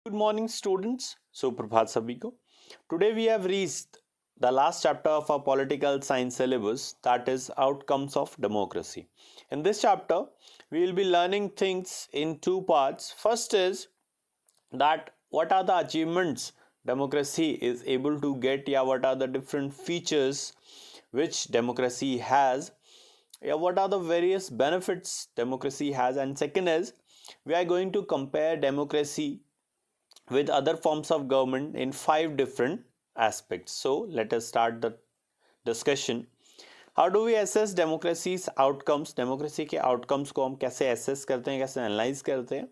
Good morning, students. Suprabhat sabhi ko. Today we have reached the last chapter of our political science syllabus, that is outcomes of democracy. In this chapter, we will be learning things in two parts. First is that what are the achievements democracy is able to get, yeah, what are the different features which democracy has, yeah, what are the various benefits democracy has, and second is we are going to compare democracy with other forms of government in five different aspects. So let us start the discussion. How do we assess democracy's outcomes? Democracy के outcomes को हम कैसे assess करते हैं, कैसे analyze करते हैं?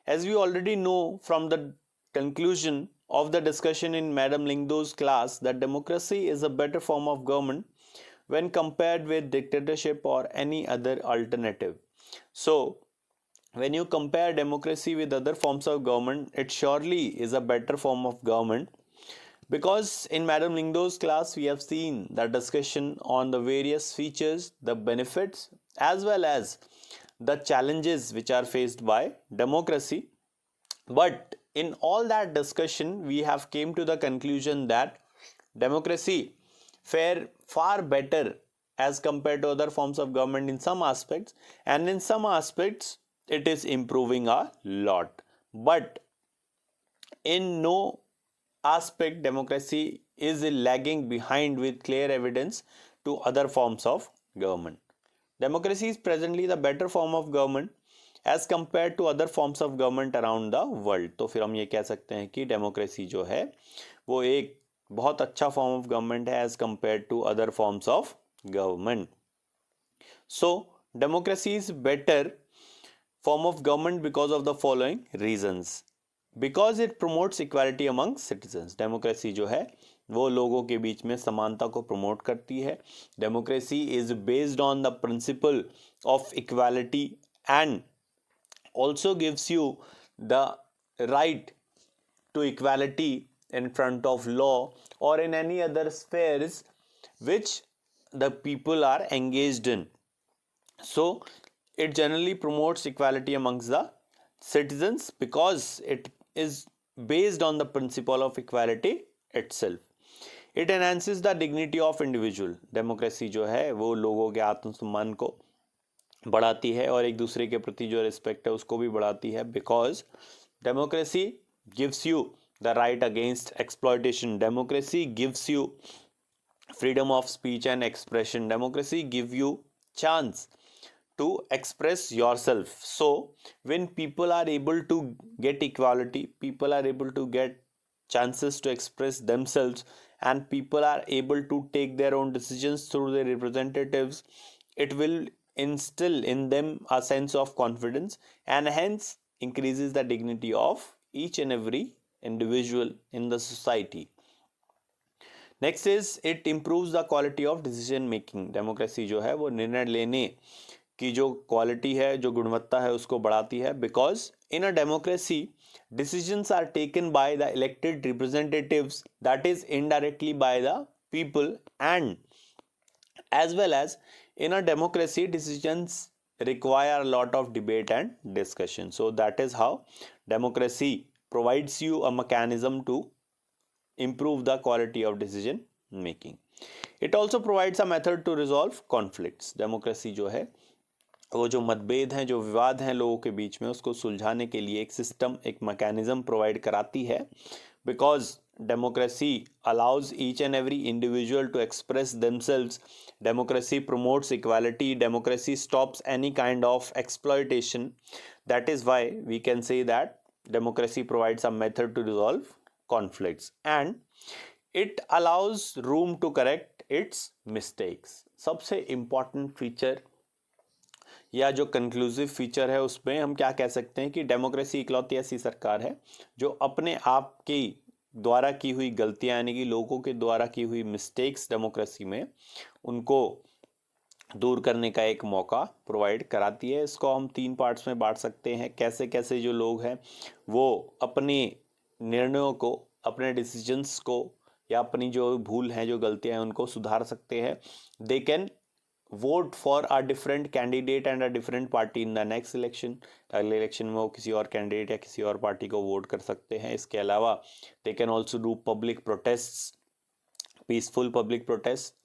As we already know from the conclusion of the discussion in Madam Lingdo's class that democracy is a better form of government when compared with dictatorship or any other alternative. So when you compare democracy with other forms of government, it surely is a better form of government, because in Madam Lingdo's class we have seen the discussion on the various features, the benefits, as well as the challenges which are faced by democracy. But in all that discussion, we have came to the conclusion that democracy fare far better as compared to other forms of government in some aspects, and in some aspects it is improving a lot. But in no aspect democracy is lagging behind with clear evidence to other forms of government. Democracy is presently the better form of government as compared to other forms of government around the world. तो फिर हम ये कह सकते हैं कि democracy जो है वो एक बहुत अच्छा फॉर्म ऑफ गवर्नमेंट है as compare to other forms of government. So democracy is better form of government because of the following reasons. Because it promotes equality among citizens. Democracy जो है वो लोगों के बीच में समानता को प्रमोट करती है. Democracy is based on the principle of equality and also gives you the right to equality in front of law or in any other spheres which the people are engaged in. So it generally promotes equality amongst the citizens because it is based on the principle of equality itself. It enhances the dignity of individual. Democracy जो है वो लोगों के आत्मसम्मान को बढ़ाती है और एक दूसरे के प्रति जो रिस्पेक्ट है उसको भी बढ़ाती है. Because democracy gives you the right against exploitation. Democracy gives you freedom of speech and expression. Democracy give you chance to express yourself. So when people are able to get equality, people are able to get chances to express themselves, and people are able to take their own decisions through their representatives, it will instill in them a sense of confidence and hence increases the dignity of each and every individual in the society. Next is it improves the quality of decision making. Democracy जो है वो निर्णय लेने की जो quality है, जो गुणवत्ता है, उसको बढ़ाती है. Because in a democracy decisions are taken by the elected representatives, that is indirectly by the people, and as well as in a democracy decisions require a lot of debate and discussion. So that is how democracy provides you a mechanism to improve the quality of decision making. It also provides a method to resolve conflicts. Democracy जो है वो जो मतभेद हैं, जो विवाद हैं लोगों के बीच में, उसको सुलझाने के लिए एक सिस्टम, एक मैकेनिज्म प्रोवाइड कराती है. Because democracy allows each and every individual to express themselves. Democracy promotes equality. Democracy stops any kind of exploitation. That is why we can say that democracy provides a method to resolve conflicts and it allows room to correct its mistakes. सबसे important feature या जो conclusive feature है उसमें हम क्या कह सकते हैं कि डेमोक्रेसी इकलौती ऐसी सरकार है जो अपने आप की द्वारा की हुई गलतियां, यानी कि लोगों के द्वारा की हुई मिस्टेक्स डेमोक्रेसी में, उनको दूर करने का एक मौका प्रोवाइड कराती है. इसको हम तीन पार्ट्स में बांट सकते हैं. कैसे कैसे जो लोग हैं वो अपने निर्णयों को, अपने डिसीजंस को, या अपनी जो भूल हैं, जो गलतियां हैं, उनको सुधार सकते हैं. They can vote for a different candidate and a different party in the next election. अगले इलेक्शन में वो किसी और कैंडिडेट या किसी और पार्टी को वोट कर सकते हैं। इसके अलावा they can also do public protest, peaceful public protest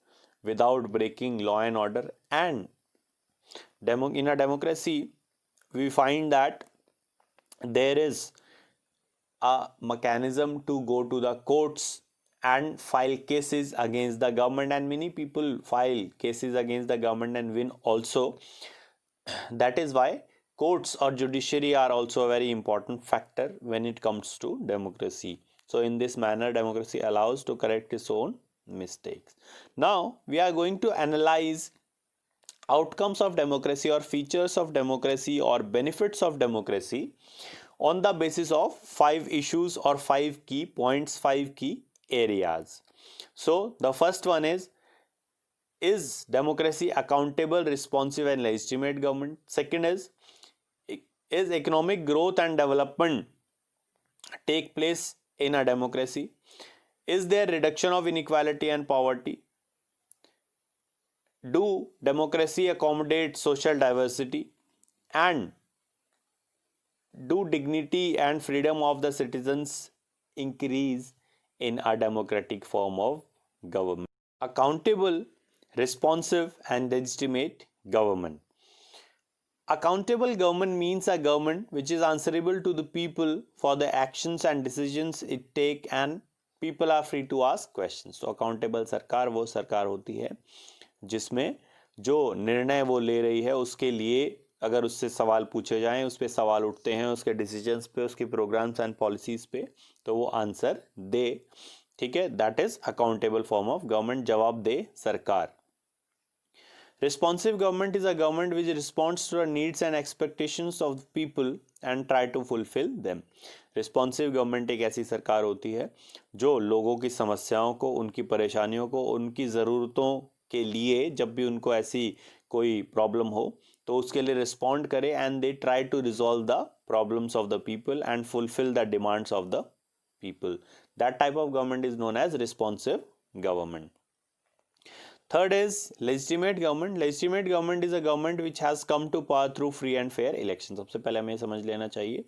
without breaking law and order. And in a democracy we find that there is a mechanism to go to the courts and file cases against the government, and many people file cases against the government and win also. That is why courts or judiciary are also a very important factor when it comes to democracy. So in this manner democracy allows to correct its own mistakes. Now we are going to analyze outcomes of democracy or features of democracy or benefits of democracy on the basis of 5 issues or 5 key points, 5 key areas. So the first one is democracy accountable, responsive and legitimate government? Second is economic growth and development take place in a democracy? Is there reduction of inequality and poverty? Do democracy accommodate social diversity? And do dignity and freedom of the citizens increase in a democratic form of government? Accountable, responsive and legitimate government. Accountable government means a government which is answerable to the people for the actions and decisions it take, and people are free to ask questions. तो accountable सरकार वो सरकार होती है जिसमें जो निर्णय वो ले रही है उसके लिए अगर उससे सवाल पूछे जाएं, उस पर सवाल उठते हैं, उसके डिसीजंस पे, उसके प्रोग्राम्स एंड पॉलिसीज पे, तो वो आंसर दे। ठीक है, that is accountable form of government, जवाब दे सरकार। Responsive government is a government which responds to the needs and expectations of the people and try to fulfill them. Responsive government एक ऐसी सरकार होती है जो लोगों की समस्याओं को, उनकी परेशानियों को, उनकी ज़रूरतों के लिए जब भी उनको ऐसी कोई प्रॉब्लम हो तो उसके लिए रिस्पॉन्ड करे, and they try to resolve the problems of the people and fulfil the demands of the people. That type of government is known as responsive government. Third is legitimate government. Legitimate government is a government which has come to power through free and fair elections. सबसे पहले हमें समझ लेना चाहिए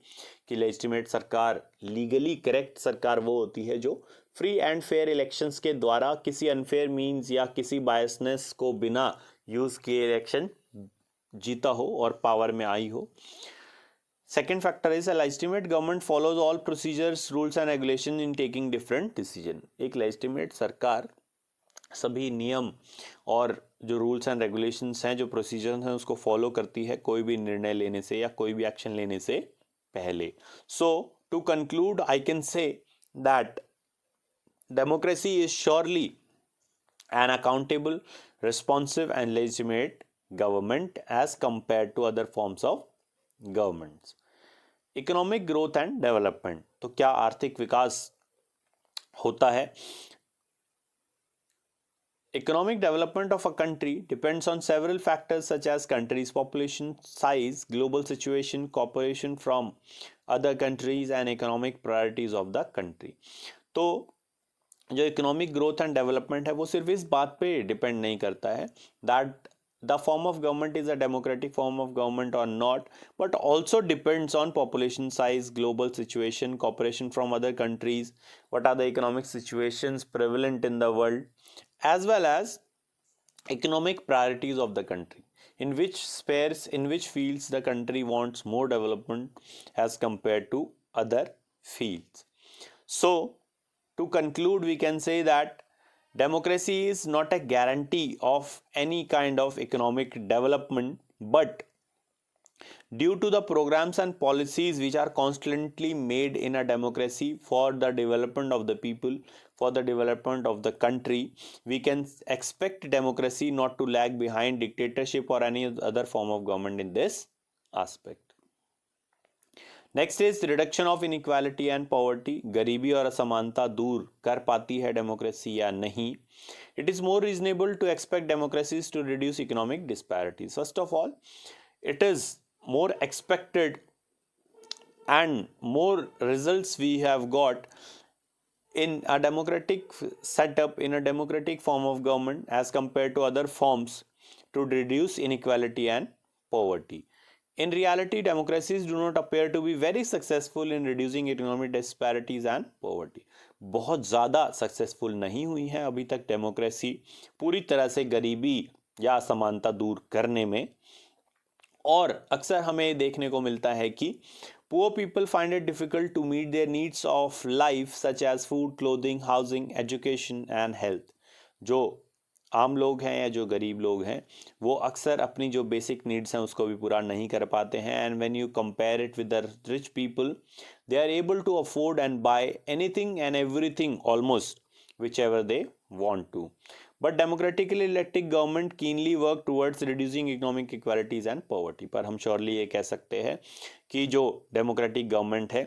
कि legitimate सरकार, legally correct सरकार वो होती है जो फ्री एंड फेयर इलेक्शंस के द्वारा किसी अनफेयर मीन्स या किसी बायसनेस को बिना यूज किए इलेक्शन जीता हो और पावर में आई हो। Second factor is a legitimate government follows all procedures, rules and regulations in taking different decision. एक legitimate सरकार सभी नियम और जो रूल्स एंड रेगुलेशंस हैं, जो प्रोसीजर्स हैं, उसको फॉलो करती है कोई भी निर्णय लेने से या कोई भी एक्शन लेने से पहले। So to conclude I can say that democracy is surely an accountable, responsive and legitimate government as compared to other forms of governments. Economic growth and development, तो क्या आर्थिक विकास होता है? Economic development of a country depends on several factors such as country's population size, global situation, cooperation from other countries and economic priorities of the country. तो जो economic growth and development है वो सिर्फ इस बात पे डिपेंड नहीं करता है that the form of government is a democratic form of government और not, but also depends on population size, global situation, cooperation from other countries, what are the economic situations prevalent in the world, as well as economic priorities of the country, in which spheres, in which fields the country wants more development as compared to other fields. So to conclude, we can say that democracy is not a guarantee of any kind of economic development, but due to the programs and policies which are constantly made in a democracy for the development of the people, for the development of the country, we can expect democracy not to lag behind dictatorship or any other form of government in this aspect. Next is reduction of inequality and poverty, गरीबी और असमानता दूर कर पाती है democracy या नहीं? It is more reasonable to expect democracies to reduce economic disparities. First of all, it is more expected and more results we have got in a democratic setup, in a democratic form of government as compared to other forms, to reduce inequality and poverty. In reality, democracies do not appear to be very successful in reducing economic disparities and poverty. बहुत ज़्यादा successful नहीं हुई हैं अभी तक democracy पूरी तरह से गरीबी या असमानता दूर करने में। और अक्सर हमें देखने को मिलता है कि poor people find it difficult to meet their needs of life such as food, clothing, housing, education and health. जो आम लोग हैं या जो गरीब लोग हैं वो अक्सर अपनी जो बेसिक नीड्स हैं उसको भी पूरा नहीं कर पाते हैं। And when you compare it with the rich people, they are able to afford and buy anything and everything almost whichever they want to. But democratically elected government keenly work towards reducing economic inequalities and poverty। पर हम surely ये कह सकते हैं कि जो democratic government है,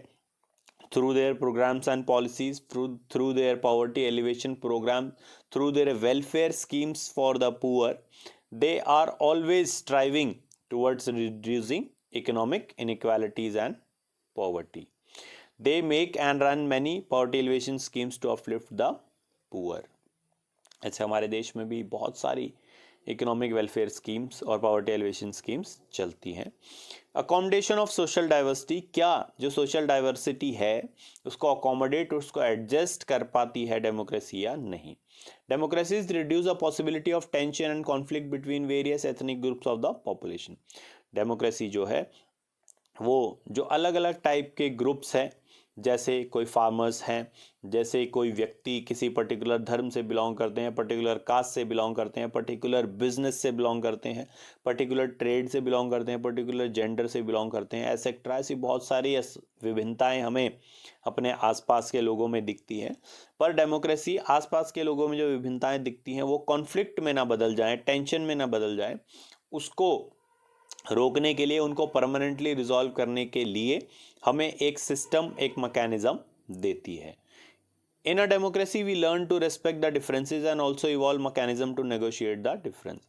through their programs and policies, through their poverty elevation program, through their welfare schemes for the poor, they are always striving towards reducing economic inequalities and poverty. They make and run many poverty elevation schemes to uplift the poor। ऐसे हमारे देश में भी बहुत सारी economic welfare schemes और poverty alleviation schemes चलती हैं। अकोमोडेशन ऑफ सोशल डाइवर्सिटी, क्या जो सोशल डाइवर्सिटी है उसको अकोमोडेट, उसको एडजस्ट कर पाती है डेमोक्रेसी या नहीं। Democracies reduce the possibility of tension and conflict between various ethnic groups of the population. Democracy जो है वो जो अलग अलग टाइप के ग्रुप्स हैं, जैसे कोई फार्मर्स हैं, जैसे कोई व्यक्ति किसी पर्टिकुलर धर्म से बिलोंग करते हैं, पर्टिकुलर कास्ट से बिलोंग करते हैं, पर्टिकुलर बिजनेस से बिलोंग करते हैं, पर्टिकुलर ट्रेड से बिलोंग करते हैं, पर्टिकुलर जेंडर से बिलोंग करते हैं, एसेट्रा। ऐसी बहुत सारी विभिन्नताएं हमें अपने आसपास के लोगों में दिखती हैं। पर डेमोक्रेसी आसपास के लोगों में जो विभिन्नताएं दिखती हैं वो कॉन्फ्लिक्ट में ना बदल जाए, टेंशन में ना बदल जाए, उसको रोकने के लिए, उनको परमानेंटली रिजॉल्व करने के लिए हमें एक सिस्टम, एक मैकेनिज्म देती है। In a democracy we learn to respect the differences and also evolve mechanism to negotiate the difference.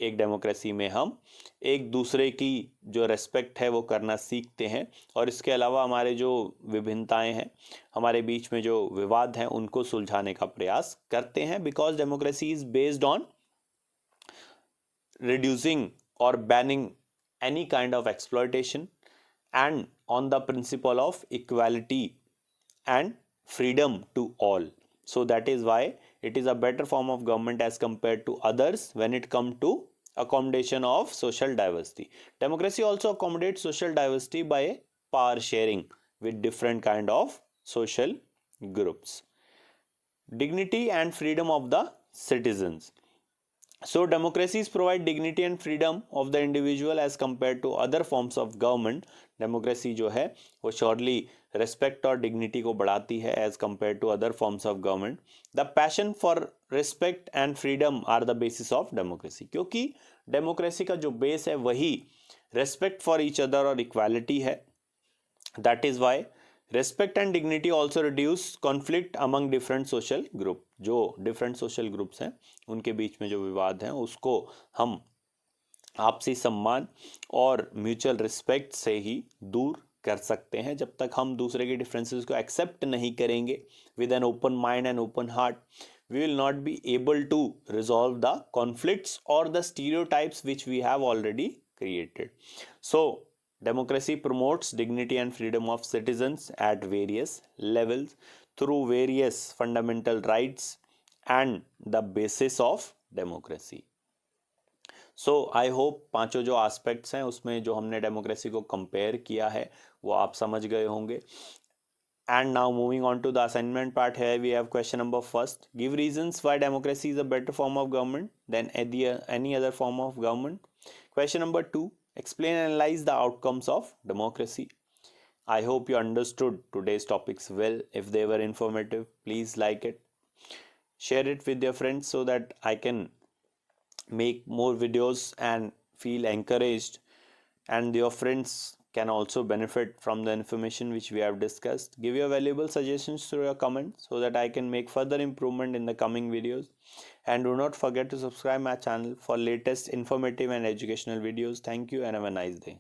एक डेमोक्रेसी में हम एक दूसरे की जो रेस्पेक्ट है वो करना सीखते हैं और इसके अलावा हमारे जो विभिन्नताएं हैं, हमारे बीच में जो विवाद हैं, उनको सुलझाने का प्रयास करते हैं। Because democracy is based on reducing or banning any kind of exploitation and on the principle of equality and freedom to all. So that is why it is a better form of government as compared to others when it comes to accommodation of social diversity. Democracy also accommodates social diversity by power sharing with different kind of social groups. Dignity and freedom of the citizens. So democracies provide dignity and freedom of the individual as compared to other forms of government. Democracy जो है वो surely respect और dignity को बढ़ाती है as compare to other forms of government. The passion for respect and freedom are the basis of democracy. क्योंकि democracy का जो बेस है वही रेस्पेक्ट फॉर ईच अदर और इक्वालिटी है। That is why respect and dignity also reduce conflict among different social group. जो different social groups हैं उनके बीच में जो विवाद हैं उसको हम आपसी सम्मान और म्यूचुअल रिस्पेक्ट से ही दूर कर सकते हैं। जब तक हम दूसरे के डिफरेंसेस को एक्सेप्ट नहीं करेंगे with an open mind and open heart, we will not be able to resolve the conflicts or the stereotypes which we have already created. So democracy promotes dignity and freedom of citizens at various levels through various fundamental rights and the basis of democracy. So I hope पांचों जो aspects हैं उसमें जो हमने democracy को compare किया है वो आप समझ गए होंगे। And now moving on to the assignment part, here we have question number first. Give reasons why democracy is a better form of government than any other form of government. Question number 2. Explain and analyze the outcomes of democracy. I hope you understood today's topics well. If they were informative, please like it. Share it with your friends so that I can make more videos and feel encouraged, and your friends can also benefit from the information which we have discussed. Give your valuable suggestions through your comments so that I can make further improvement in the coming videos. And do not forget to subscribe my channel for latest informative and educational videos. Thank you and have a nice day.